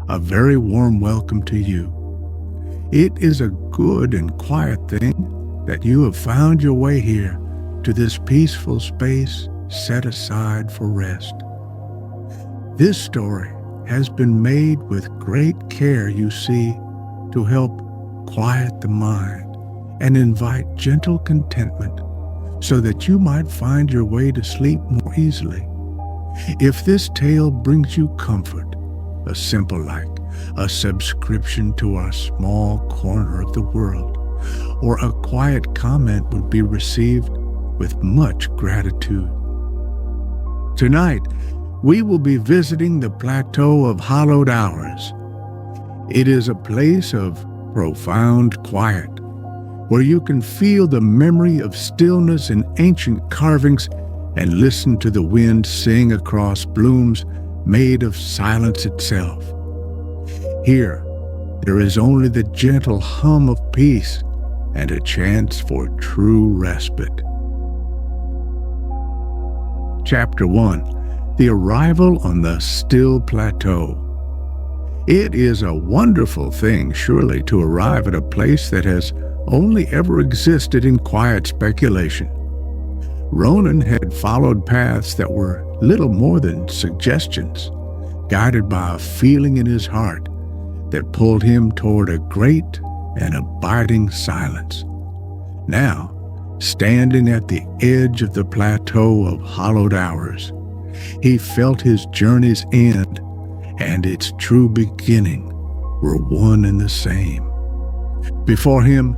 a very warm welcome to you. It is a good and quiet thing that you have found your way here to this peaceful space set aside for rest. This story has been made with great care, you see, to help quiet the mind and invite gentle contentment so that you might find your way to sleep more easily. If this tale brings you comfort, a simple like a subscription to our small corner of the world, or a quiet comment would be received with much gratitude. Tonight, we will be visiting the Plateau of Hollowed Hours. It is a place of profound quiet, where you can feel the memory of stillness in ancient carvings and listen to the wind sing across blooms made of silence itself. Here, there is only the gentle hum of peace and a chance for true respite. Chapter 1. The Arrival on the Still Plateau. It is a wonderful thing, surely, to arrive at a place that has only ever existed in quiet speculation. Ronan had followed paths that were little more than suggestions, guided by a feeling in his heart that pulled him toward a great and abiding silence. Now, standing at the edge of the Plateau of Hollowed Hours, he felt his journey's end and its true beginning were one and the same. Before him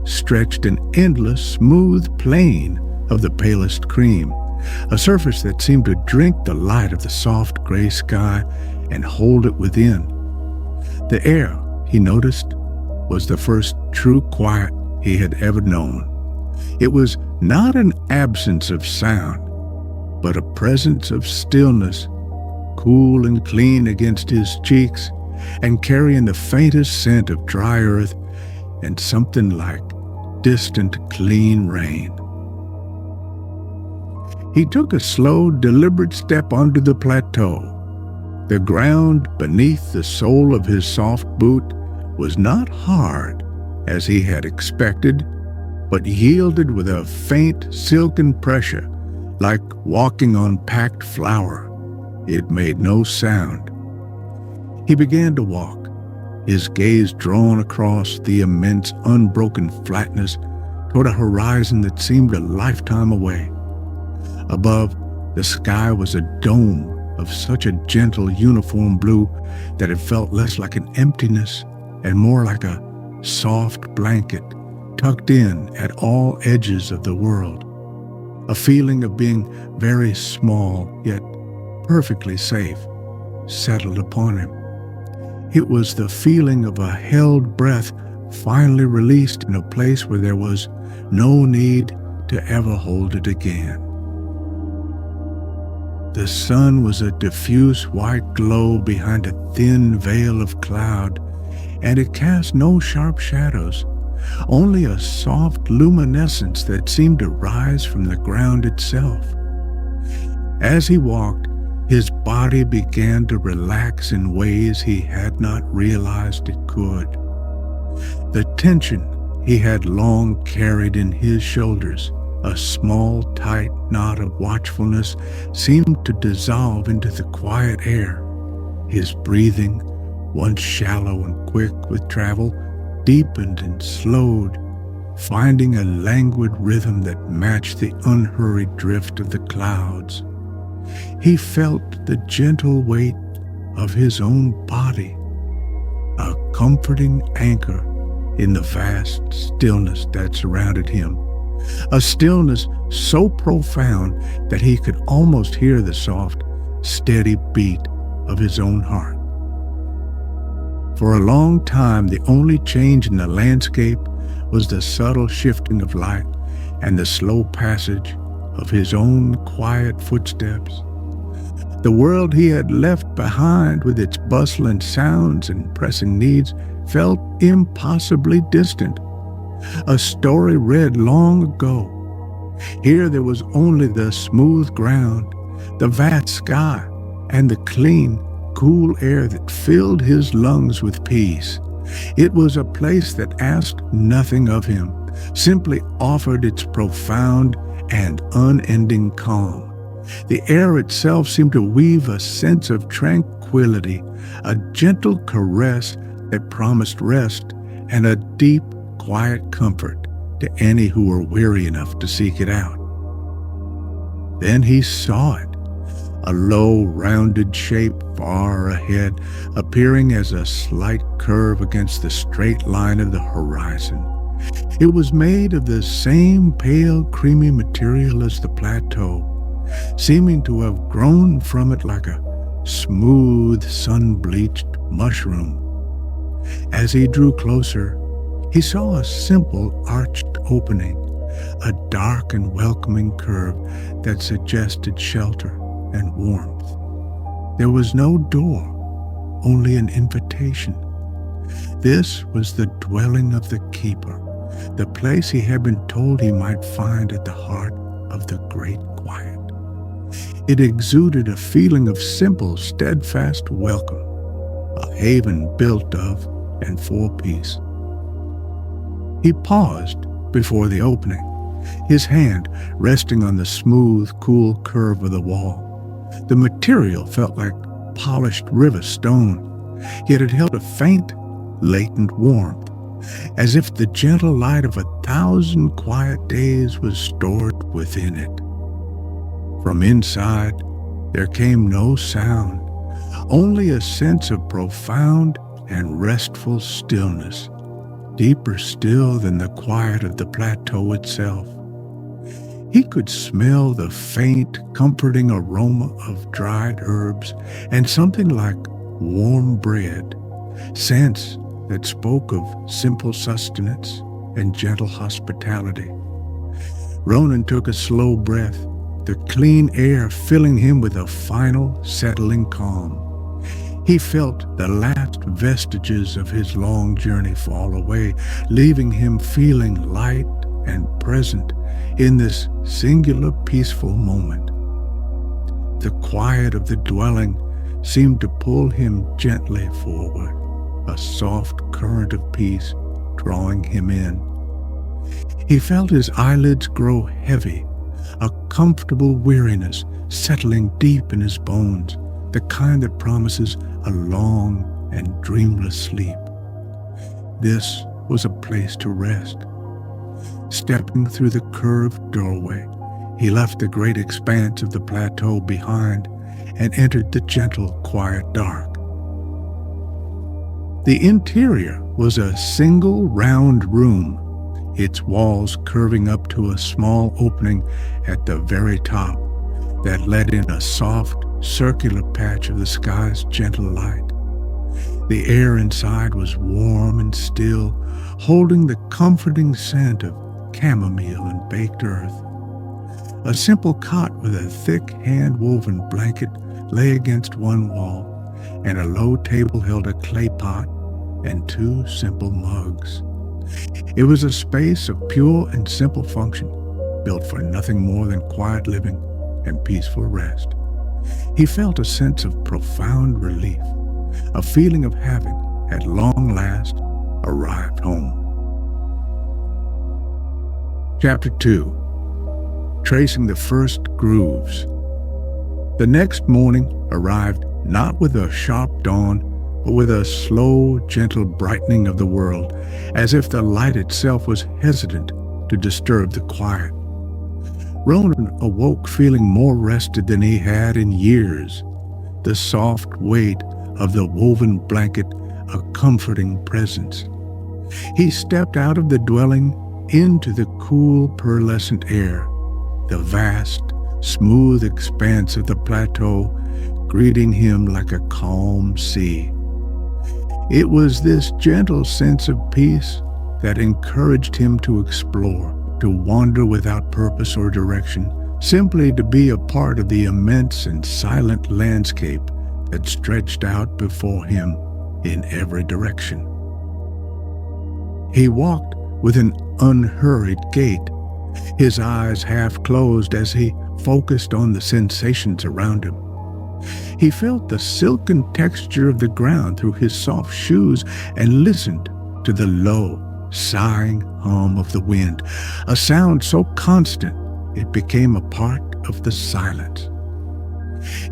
stretched an endless, smooth plain of the palest cream, a surface that seemed to drink the light of the soft gray sky and hold it within. The air, he noticed, was the first true quiet he had ever known. It was not an absence of sound, but a presence of stillness, cool and clean against his cheeks, and carrying the faintest scent of dry earth and something like distant, clean rain. He took a slow, deliberate step onto the plateau. The ground beneath the sole of his soft boot was not hard, as he had expected, but yielded with a faint, silken pressure, like walking on packed flour. It made no sound. He began to walk, his gaze drawn across the immense, unbroken flatness toward a horizon that seemed a lifetime away. Above, the sky was a dome of such a gentle, uniform blue that it felt less like an emptiness and more like a soft blanket tucked in at all edges of the world. A feeling of being very small, yet perfectly safe, settled upon him. It was the feeling of a held breath finally released in a place where there was no need to ever hold it again. The sun was a diffuse white glow behind a thin veil of cloud, and it cast no sharp shadows, only a soft luminescence that seemed to rise from the ground itself. As he walked, his body began to relax in ways he had not realized it could. The tension he had long carried in his shoulders, a small, tight knot of watchfulness, seemed to dissolve into the quiet air. His breathing, once shallow and quick with travel, deepened and slowed, finding a languid rhythm that matched the unhurried drift of the clouds. He felt the gentle weight of his own body, a comforting anchor in the vast stillness that surrounded him, a stillness so profound that he could almost hear the soft, steady beat of his own heart. For a long time, the only change in the landscape was the subtle shifting of light and the slow passage of his own quiet footsteps. The world he had left behind with its bustling sounds and pressing needs felt impossibly distant, a story read long ago. Here there was only the smooth ground, the vast sky, and the clean, cool air that filled his lungs with peace. It was a place that asked nothing of him, simply offered its profound and unending calm. The air itself seemed to weave a sense of tranquility, a gentle caress that promised rest and a deep, quiet comfort to any who were weary enough to seek it out. Then he saw it, a low, rounded shape far ahead, appearing as a slight curve against the straight line of the horizon. It was made of the same pale, creamy material as the plateau, seeming to have grown from it like a smooth, sun-bleached mushroom. As he drew closer, he saw a simple arched opening, a dark and welcoming curve that suggested shelter and warmth. There was no door, only an invitation. This was the dwelling of the keeper, the place he had been told he might find at the heart of the great quiet. It exuded a feeling of simple, steadfast welcome, a haven built of and for peace. He paused before the opening, his hand resting on the smooth, cool curve of the wall. The material felt like polished river stone, yet it held a faint, latent warmth, as if the gentle light of 1,000 quiet days was stored within it. From inside, there came no sound, only a sense of profound and restful stillness, deeper still than the quiet of the plateau itself. He could smell the faint, comforting aroma of dried herbs and something like warm bread, scents that spoke of simple sustenance and gentle hospitality. Ronan took a slow breath, the clean air filling him with a final, settling calm. He felt the last vestiges of his long journey fall away, leaving him feeling light and present in this singular peaceful moment. The quiet of the dwelling seemed to pull him gently forward, a soft current of peace drawing him in. He felt his eyelids grow heavy, a comfortable weariness settling deep in his bones, the kind that promises a long and dreamless sleep. This was a place to rest. Stepping through the curved doorway, he left the great expanse of the plateau behind and entered the gentle, quiet dark. The interior was a single round room, its walls curving up to a small opening at the very top that let in a soft, circular patch of the sky's gentle light. The air inside was warm and still, holding the comforting scent of chamomile and baked earth. A simple cot with a thick hand-woven blanket lay against one wall, and a low table held a clay pot and 2 simple mugs. It was a space of pure and simple function, built for nothing more than quiet living and peaceful rest. He felt a sense of profound relief, a feeling of having, at long last, arrived home. Chapter 2. Tracing the First Grooves. The next morning arrived not with a sharp dawn, but with a slow, gentle brightening of the world, as if the light itself was hesitant to disturb the quiet. Ronan awoke feeling more rested than he had in years, the soft weight of the woven blanket a comforting presence. He stepped out of the dwelling into the cool, pearlescent air, the vast, smooth expanse of the plateau greeting him like a calm sea. It was this gentle sense of peace that encouraged him to explore, to wander without purpose or direction, simply to be a part of the immense and silent landscape that stretched out before him in every direction. He walked with an unhurried gait, his eyes half closed as he focused on the sensations around him. He felt the silken texture of the ground through his soft shoes and listened to the low, sighing hum of the wind, a sound so constant it became a part of the silence.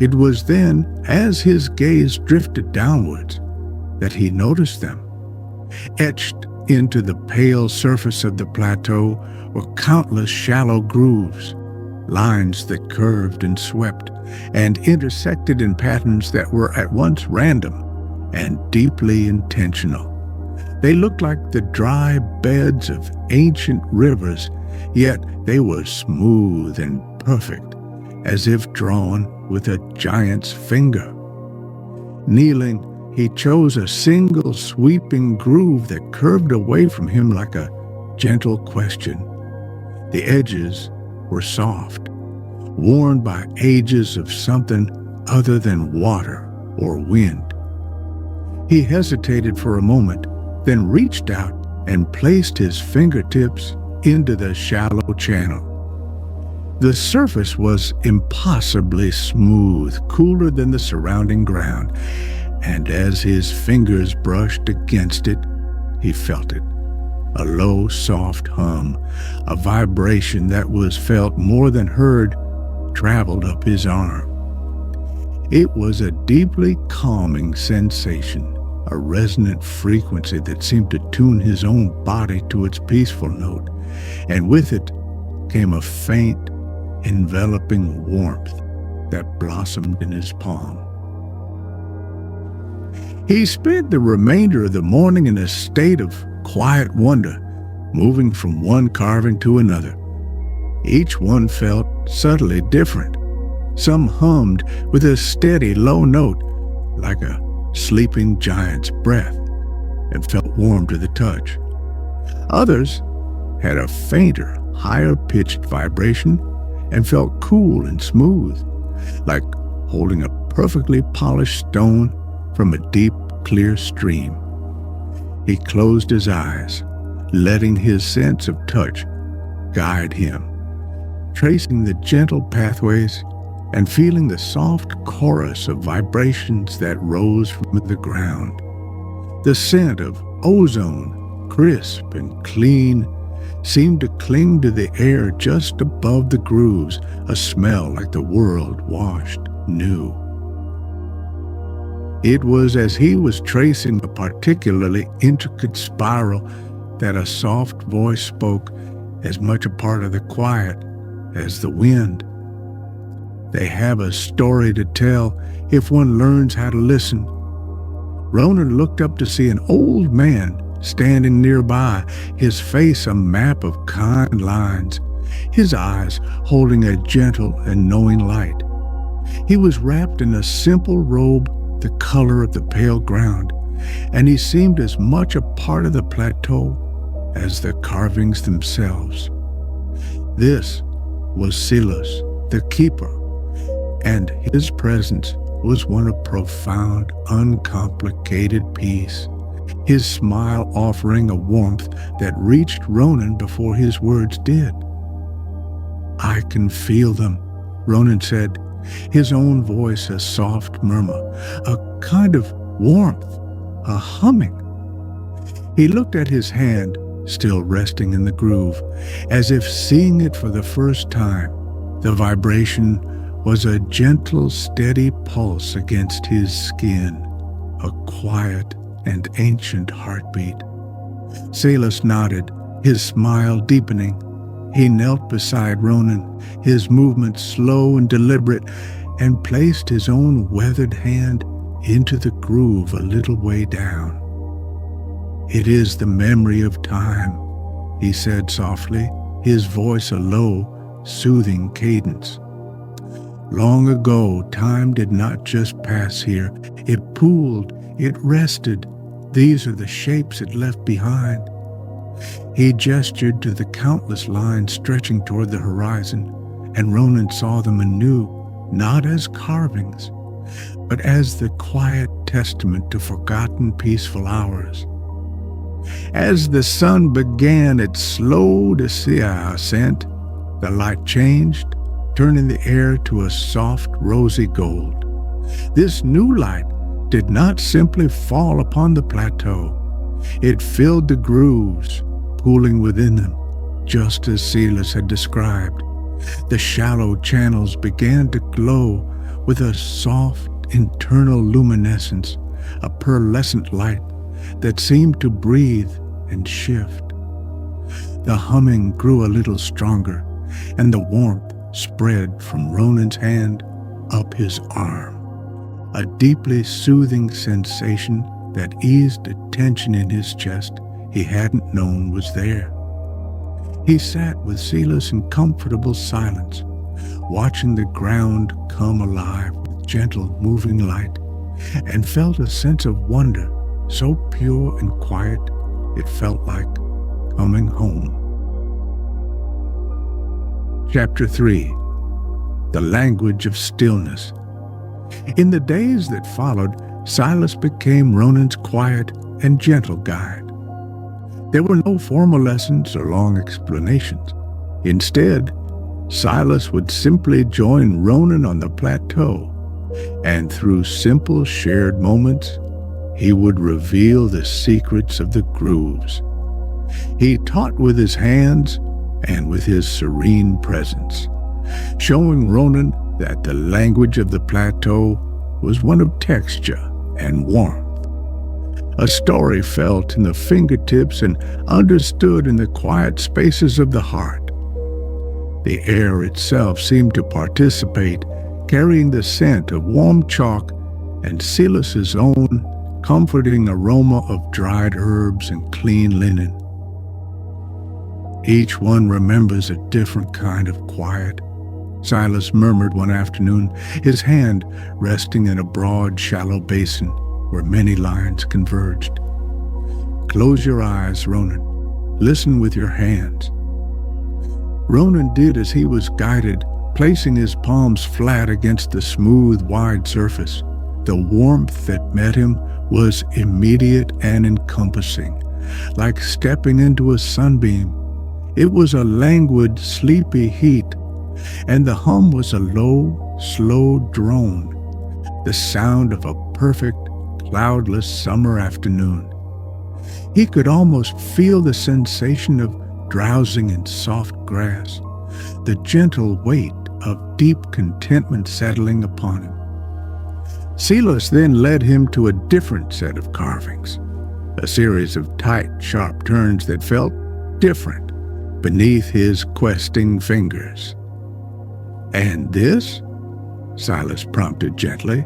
It was then, as his gaze drifted downwards, that he noticed them. Etched into the pale surface of the plateau were countless shallow grooves, lines that curved and swept and intersected in patterns that were at once random and deeply intentional. They looked like the dry beds of ancient rivers, yet they were smooth and perfect, as if drawn with a giant's finger. Kneeling, he chose a single sweeping groove that curved away from him like a gentle question. The edges were soft, worn by ages of something other than water or wind. He hesitated for a moment, then reached out and placed his fingertips into the shallow channel. The surface was impossibly smooth, cooler than the surrounding ground, and as his fingers brushed against it, he felt it. A low, soft hum, a vibration that was felt more than heard, traveled up his arm. It was a deeply calming sensation, a resonant frequency that seemed to tune his own body to its peaceful note, and with it came a faint, enveloping warmth that blossomed in his palm. He spent the remainder of the morning in a state of quiet wonder, moving from one carving to another. Each one felt subtly different. Some hummed with a steady low note, like a sleeping giant's breath, and felt warm to the touch. Others had a fainter, higher-pitched vibration and felt cool and smooth, like holding a perfectly polished stone from a deep, clear stream. He closed his eyes, letting his sense of touch guide him, tracing the gentle pathways and feeling the soft chorus of vibrations that rose from the ground. The scent of ozone, crisp and clean, seemed to cling to the air just above the grooves, a smell like the world washed new. It was as he was tracing a particularly intricate spiral that a soft voice spoke, as much a part of the quiet as the wind. They have a story to tell if one learns how to listen. Ronan looked up to see an old man standing nearby, his face a map of kind lines, his eyes holding a gentle and knowing light. He was wrapped in a simple robe the color of the pale ground, and he seemed as much a part of the plateau as the carvings themselves. This was Silas, the keeper, and his presence was one of profound, uncomplicated peace, his smile offering a warmth that reached Ronan before his words did. "I can feel them," Ronan said, his own voice a soft murmur, a kind of warmth, a humming. He looked at his hand, still resting in the groove, as if seeing it for the first time. The vibration was a gentle, steady pulse against his skin, a quiet and ancient heartbeat. Silas nodded, his smile deepening. He knelt beside Ronan, his movements slow and deliberate, and placed his own weathered hand into the groove a little way down. "It is the memory of time," he said softly, his voice a low, soothing cadence. "Long ago, time did not just pass here. It pooled, it rested. These are the shapes it left behind." He gestured to the countless lines stretching toward the horizon, and Ronan saw them anew, not as carvings, but as the quiet testament to forgotten peaceful hours. As the sun began its slow ascent, the light changed, turning the air to a soft, rosy gold. This new light did not simply fall upon the plateau. It filled the grooves, pooling within them, just as Silas had described. The shallow channels began to glow with a soft internal luminescence, a pearlescent light that seemed to breathe and shift. The humming grew a little stronger, and the warmth spread from Ronan's hand up his arm, a deeply soothing sensation that eased a tension in his chest he hadn't known was there. He sat with Silas in comfortable silence, watching the ground come alive with gentle moving light, and felt a sense of wonder so pure and quiet it felt like coming home. Chapter 3. The Language of Stillness. In the days that followed, Silas became Ronan's quiet and gentle guide. There were no formal lessons or long explanations. Instead, Silas would simply join Ronan on the plateau, and through simple shared moments, he would reveal the secrets of the grooves. He taught with his hands and with his serene presence, showing Ronan that the language of the plateau was one of texture and warmth, a story felt in the fingertips and understood in the quiet spaces of the heart. The air itself seemed to participate, carrying the scent of warm chalk and Silas's own comforting aroma of dried herbs and clean linen. Each one remembers a different kind of quiet, Silas murmured one afternoon, his hand resting in a broad, shallow basin where many lines converged. Close your eyes, Ronan. Listen with your hands. Ronan did as he was guided, placing his palms flat against the smooth, wide surface. The warmth that met him was immediate and encompassing, like stepping into a sunbeam. It was a languid, sleepy heat, and the hum was a low, slow drone, the sound of a perfect, cloudless summer afternoon. He could almost feel the sensation of drowsing in soft grass, the gentle weight of deep contentment settling upon him. Silas then led him to a different set of carvings, a series of tight, sharp turns that felt different beneath his questing fingers. "And this?" Silas prompted gently.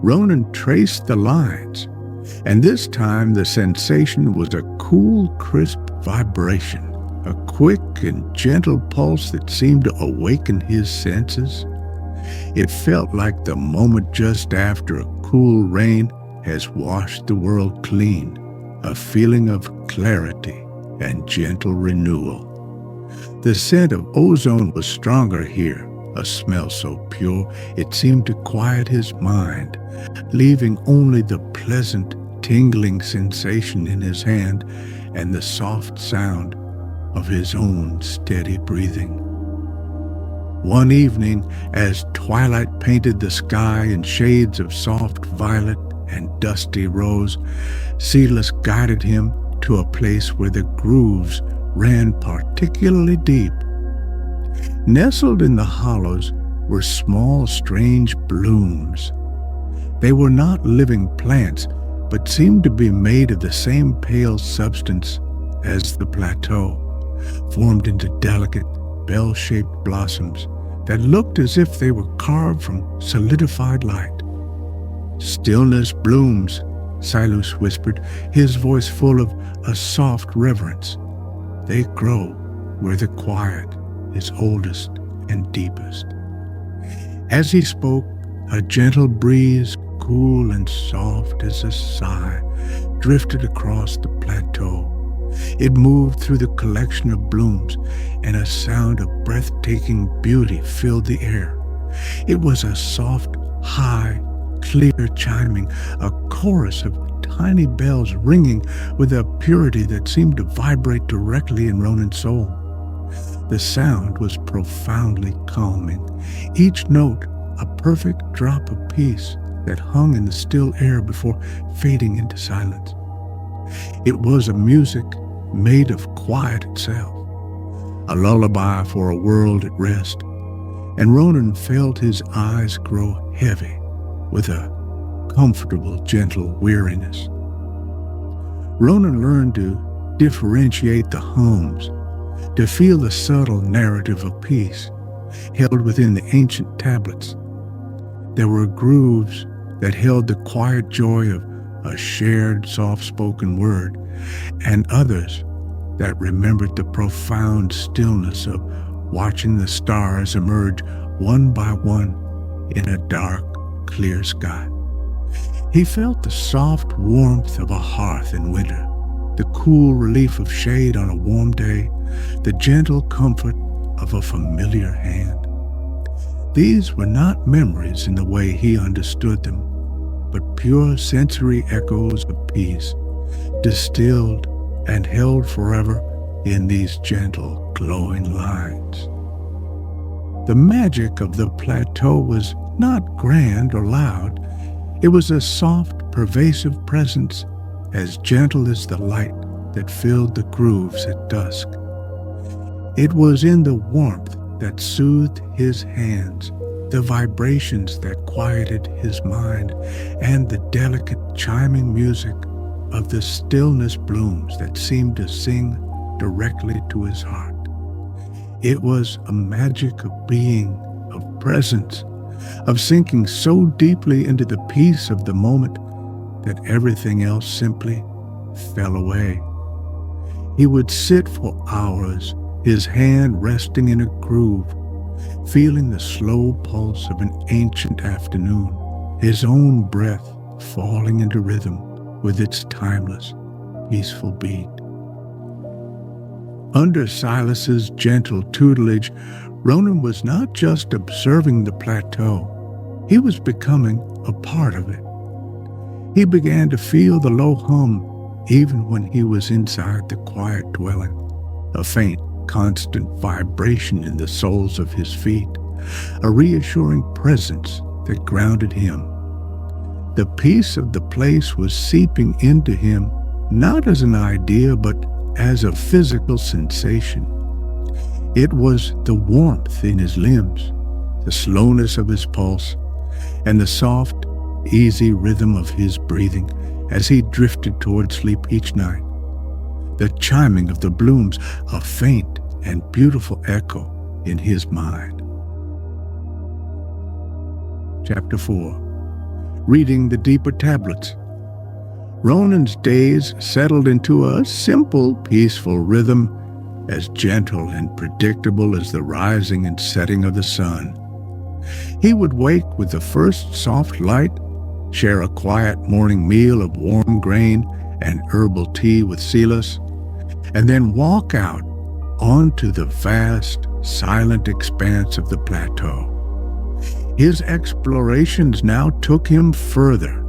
Ronan traced the lines, and this time the sensation was a cool, crisp vibration, a quick and gentle pulse that seemed to awaken his senses. It felt like the moment just after a cool rain has washed the world clean, a feeling of clarity and gentle renewal. The scent of ozone was stronger here, a smell so pure it seemed to quiet his mind, leaving only the pleasant, tingling sensation in his hand and the soft sound of his own steady breathing. One evening, as twilight painted the sky in shades of soft violet and dusty rose, Silas guided him to a place where the grooves ran particularly deep. Nestled in the hollows were small, strange blooms. They were not living plants, but seemed to be made of the same pale substance as the plateau, formed into delicate, bell-shaped blossoms that looked as if they were carved from solidified light. "Stillness blooms," Silas whispered, his voice full of a soft reverence. "They grow where the quiet is oldest and deepest." As he spoke, a gentle breeze, cool and soft as a sigh, drifted across the plateau. It moved through the collection of blooms, and a sound of breathtaking beauty filled the air. It was a soft, high, clear chiming, a chorus of tiny bells ringing with a purity that seemed to vibrate directly in Ronan's soul. The sound was profoundly calming, each note a perfect drop of peace that hung in the still air before fading into silence. It was a music made of quiet itself, a lullaby for a world at rest, and Ronan felt his eyes grow heavy with a comfortable, gentle weariness. Ronan learned to differentiate the hums, to feel the subtle narrative of peace held within the ancient tablets. There were grooves that held the quiet joy of a shared soft-spoken word, and others that remembered the profound stillness of watching the stars emerge one by one in a dark, clear sky. He felt the soft warmth of a hearth in winter, the cool relief of shade on a warm day, the gentle comfort of a familiar hand. These were not memories in the way he understood them, but pure sensory echoes of peace, distilled and held forever in these gentle, glowing lines. The magic of the plateau was not grand or loud. It was a soft, pervasive presence, as gentle as the light that filled the grooves at dusk. It was in the warmth that soothed his hands, the vibrations that quieted his mind, and the delicate chiming music of the stillness blooms that seemed to sing directly to his heart. It was a magic of being, of presence, of sinking so deeply into the peace of the moment that everything else simply fell away. He would sit for hours, his hand resting in a groove, feeling the slow pulse of an ancient afternoon, his own breath falling into rhythm with its timeless, peaceful beat. Under Silas's gentle tutelage, Ronan was not just observing the plateau, he was becoming a part of it. He began to feel the low hum even when he was inside the quiet dwelling, a faint, constant vibration in the soles of his feet, a reassuring presence that grounded him. The peace of the place was seeping into him, not as an idea, but as a physical sensation. It was the warmth in his limbs, the slowness of his pulse, and the soft, easy rhythm of his breathing as he drifted toward sleep each night. The chiming of the blooms, a faint and beautiful echo in his mind. Chapter 4. Reading the deeper tablets. Ronan's days settled into a simple, peaceful rhythm, as gentle and predictable as the rising and setting of the sun. He would wake with the first soft light, share a quiet morning meal of warm grain and herbal tea with Silas, and then walk out onto the vast, silent expanse of the plateau. His explorations now took him further,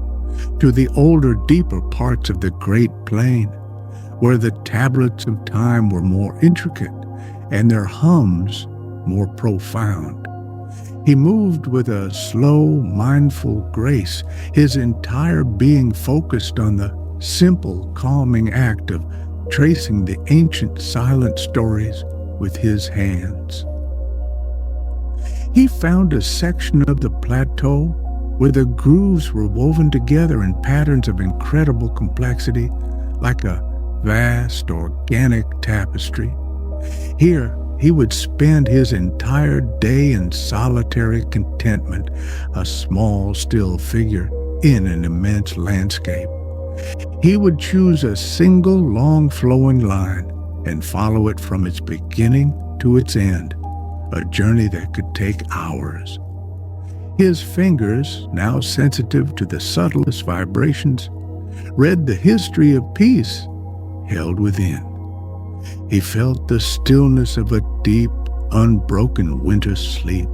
to the older, deeper parts of the Great Plain, where the tablets of time were more intricate and their hums more profound. He moved with a slow, mindful grace, his entire being focused on the simple, calming act of tracing the ancient silent stories with his hands. He found a section of the plateau where the grooves were woven together in patterns of incredible complexity, like a vast organic tapestry. Here, he would spend his entire day in solitary contentment, a small, still figure in an immense landscape. He would choose a single long flowing line and follow it from its beginning to its end, a journey that could take hours. His fingers, now sensitive to the subtlest vibrations, read the history of peace held within. He felt the stillness of a deep, unbroken winter sleep,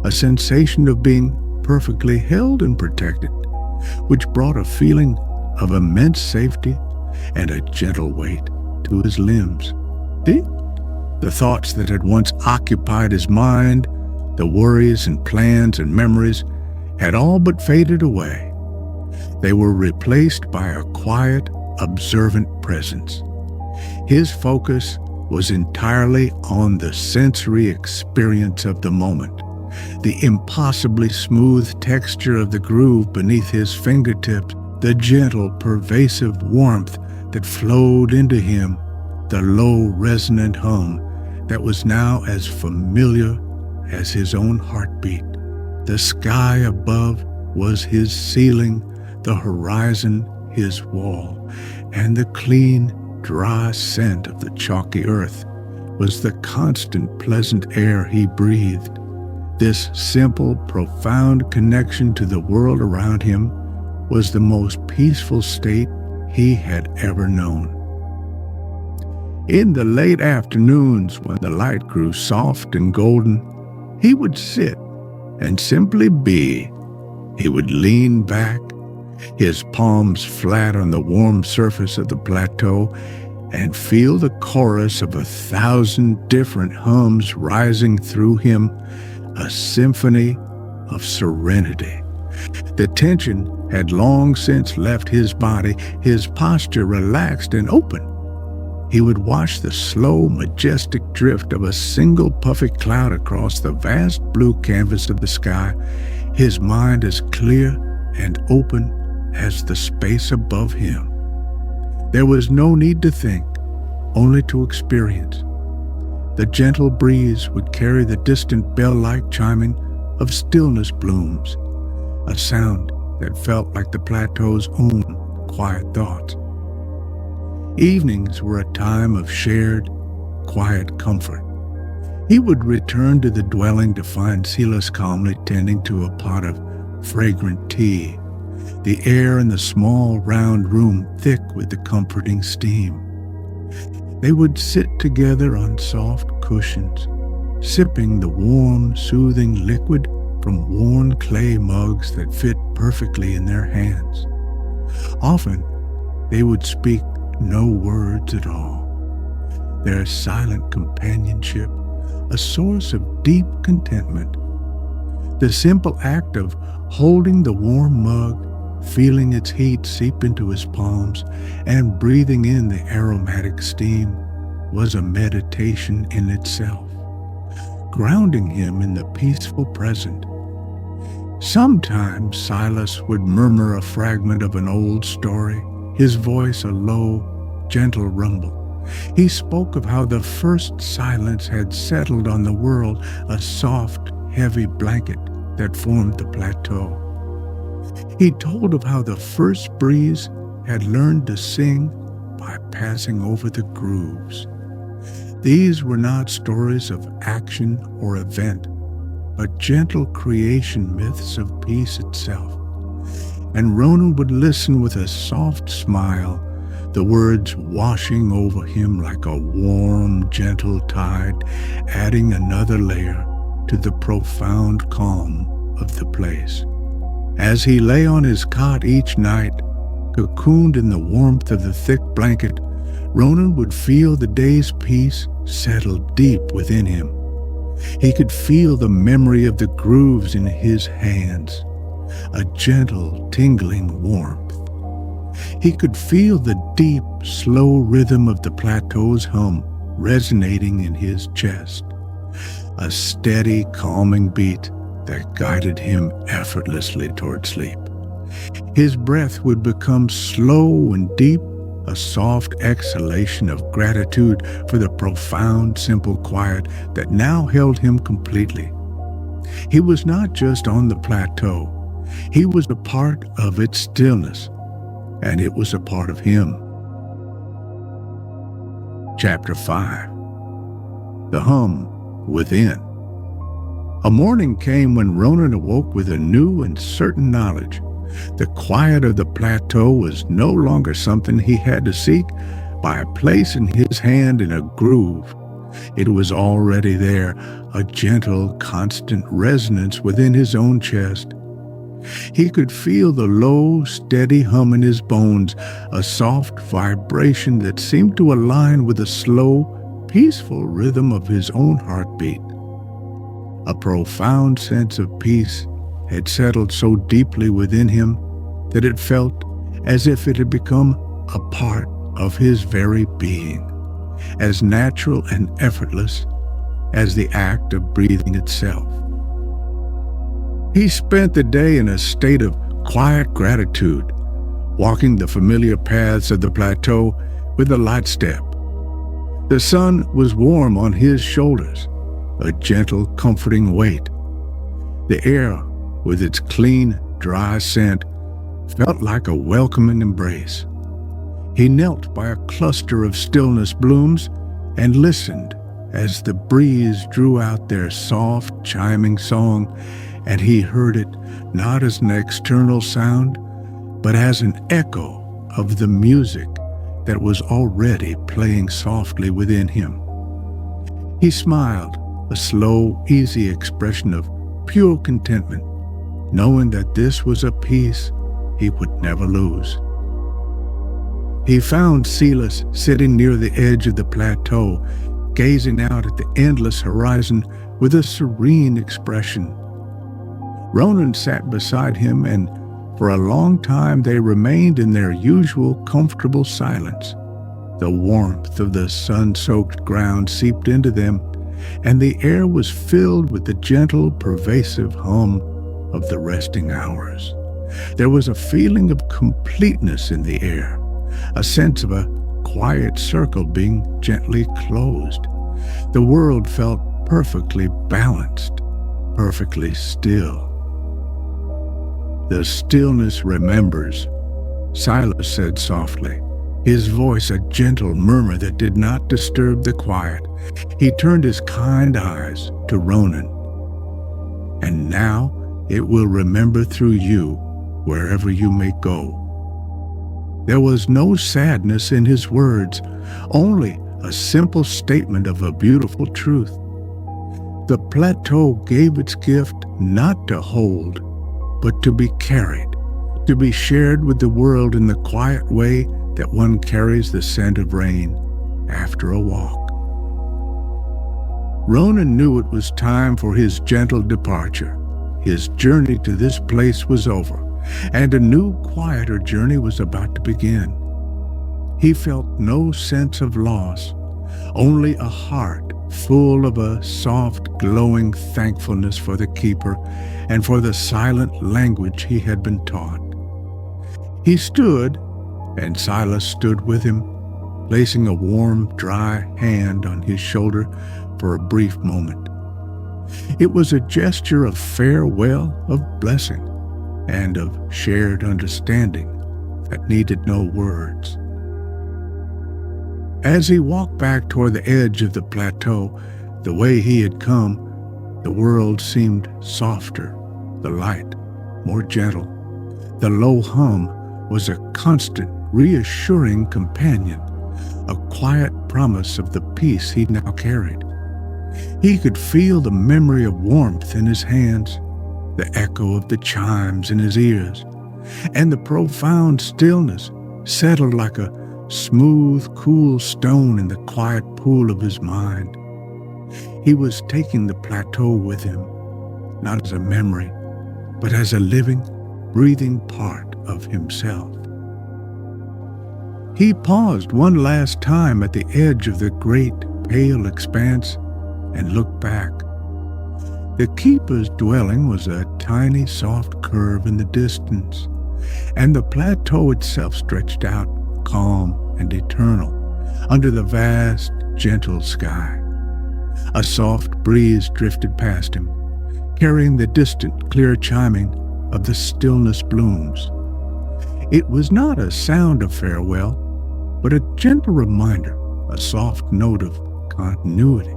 a sensation of being perfectly held and protected, which brought a feeling of immense safety and a gentle weight to his limbs. The thoughts that had once occupied his mind The worries and plans and memories had all but faded away. They were replaced by a quiet, observant presence. His focus was entirely on the sensory experience of the moment, the impossibly smooth texture of the groove beneath his fingertips, the gentle, pervasive warmth that flowed into him, the low, resonant hum that was now as familiar as his own heartbeat. The sky above was his ceiling, the horizon his wall, and the clean, dry scent of the chalky earth was the constant, pleasant air he breathed. This simple, profound connection to the world around him was the most peaceful state he had ever known. In the late afternoons, when the light grew soft and golden, he would sit and simply be. He would lean back, his palms flat on the warm surface of the plateau, and feel the chorus of 1,000 different hums rising through him, a symphony of serenity. The tension had long since left his body, his posture relaxed and open. He would watch the slow, majestic drift of a single puffy cloud across the vast blue canvas of the sky, his mind as clear and open as the space above him. There was no need to think, only to experience. The gentle breeze would carry the distant bell-like chiming of stillness blooms, a sound that felt like the plateau's own quiet thoughts. Evenings were a time of shared, quiet comfort. He would return to the dwelling to find Silas calmly tending to a pot of fragrant tea, the air in the small, round room thick with the comforting steam. They would sit together on soft cushions, sipping the warm, soothing liquid from worn clay mugs that fit perfectly in their hands. Often, they would speak no words at all. Their silent companionship, a source of deep contentment. The simple act of holding the warm mug, feeling its heat seep into his palms, and breathing in the aromatic steam was a meditation in itself, grounding him in the peaceful present. Sometimes Silas would murmur a fragment of an old story, his voice a low, gentle rumble. He spoke of how the first silence had settled on the world, a soft, heavy blanket that formed the plateau. He told of how the first breeze had learned to sing by passing over the grooves. These were not stories of action or event, but gentle creation myths of peace itself. And Ronan would listen with a soft smile, the words washing over him like a warm, gentle tide, adding another layer to the profound calm of the place. As he lay on his cot each night, cocooned in the warmth of the thick blanket, Ronan would feel the day's peace settle deep within him. He could feel the memory of the grooves in his hands, a gentle, tingling warmth. He could feel the deep, slow rhythm of the plateau's hum resonating in his chest, a steady, calming beat that guided him effortlessly toward sleep. His breath would become slow and deep, a soft exhalation of gratitude for the profound, simple quiet that now held him completely. He was not just on the plateau. He was a part of its stillness, and it was a part of him. Chapter 5. The Hum Within. A morning came when Ronan awoke with a new and certain knowledge. The quiet of the plateau was no longer something he had to seek by placing his hand in a groove. It was already there, a gentle, constant resonance within his own chest. He could feel the low, steady hum in his bones, a soft vibration that seemed to align with the slow, peaceful rhythm of his own heartbeat. A profound sense of peace had settled so deeply within him that it felt as if it had become a part of his very being, as natural and effortless as the act of breathing itself. He spent the day in a state of quiet gratitude, walking the familiar paths of the plateau with a light step. The sun was warm on his shoulders, a gentle, comforting weight. The air, with its clean, dry scent, felt like a welcoming embrace. He knelt by a cluster of stillness blooms and listened as the breeze drew out their soft, chiming song, and he heard it not as an external sound, but as an echo of the music that was already playing softly within him. He smiled, a slow, easy expression of pure contentment, knowing that this was a peace he would never lose. He found Silas sitting near the edge of the plateau, gazing out at the endless horizon with a serene expression. Ronan sat beside him, and for a long time they remained in their usual comfortable silence. The warmth of the sun-soaked ground seeped into them, and the air was filled with the gentle, pervasive hum of the resting hours. There was a feeling of completeness in the air, a sense of a quiet circle being gently closed. The world felt perfectly balanced, perfectly still. "The stillness remembers," Silas said softly, his voice a gentle murmur that did not disturb the quiet. He turned his kind eyes to Ronan. "And now it will remember through you wherever you may go." There was no sadness in his words, only a simple statement of a beautiful truth. The plateau gave its gift not to hold, but to be carried, to be shared with the world in the quiet way that one carries the scent of rain after a walk. Ronan knew it was time for his gentle departure. His journey to this place was over, and a new, quieter journey was about to begin. He felt no sense of loss, only a heart full of a soft, glowing thankfulness for the keeper and for the silent language he had been taught. He stood, and Silas stood with him, placing a warm, dry hand on his shoulder for a brief moment. It was a gesture of farewell, of blessing, and of shared understanding that needed no words. As he walked back toward the edge of the plateau, the way he had come, the world seemed softer, the light more gentle. The low hum was a constant, reassuring companion, a quiet promise of the peace he now carried. He could feel the memory of warmth in his hands, the echo of the chimes in his ears, and the profound stillness settled like a smooth, cool stone in the quiet pool of his mind. He was taking the plateau with him, not as a memory, but as a living, breathing part of himself. He paused one last time at the edge of the great, pale expanse and looked back. The keeper's dwelling was a tiny, soft curve in the distance, and the plateau itself stretched out, calm and eternal, under the vast, gentle sky. A soft breeze drifted past him, carrying the distant, clear chiming of the stillness blooms. It was not a sound of farewell, but a gentle reminder, a soft note of continuity.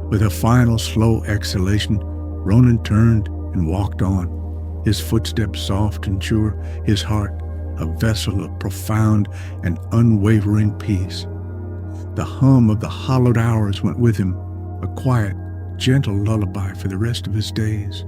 With a final slow exhalation, Ronan turned and walked on, his footsteps soft and sure, his heart a vessel of profound and unwavering peace. The hum of the hollowed hours went with him, a quiet, gentle lullaby for the rest of his days.